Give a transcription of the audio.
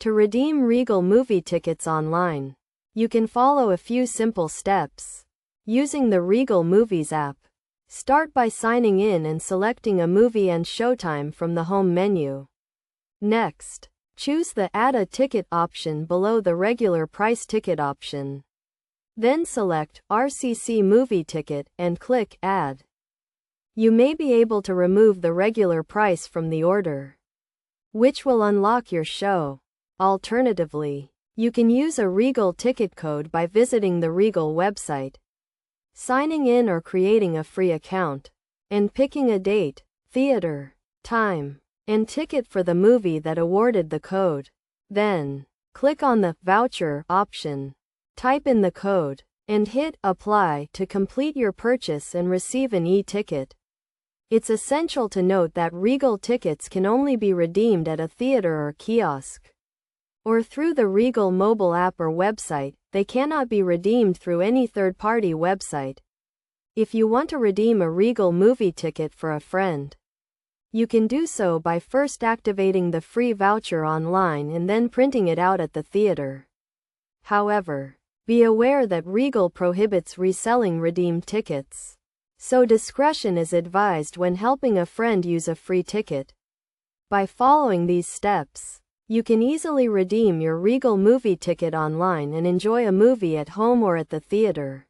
To redeem Regal movie tickets online, you can follow a few simple steps. Using the Regal Movies app, start by signing in and selecting a movie and showtime from the home menu. Next, choose the Add a Ticket option below the regular price ticket option. Then select RCC Movie Ticket and click Add. You may be able to remove the regular price from the order, which will unlock your show. Alternatively, you can use a Regal ticket code by visiting the Regal website, signing in or creating a free account, and picking a date, theater, time, and ticket for the movie that awarded the code. Then, click on the Voucher option, type in the code, and hit Apply to complete your purchase and receive an e-ticket. It's essential to note that Regal tickets can only be redeemed at a theater or kiosk, or through the Regal mobile app or website. They cannot be redeemed through any third-party website. If you want to redeem a Regal movie ticket for a friend, you can do so by first activating the free voucher online and then printing it out at the theater. However, be aware that Regal prohibits reselling redeemed tickets, so discretion is advised when helping a friend use a free ticket. By following these steps, you can easily redeem your Regal movie ticket online and enjoy a movie at home or at the theater.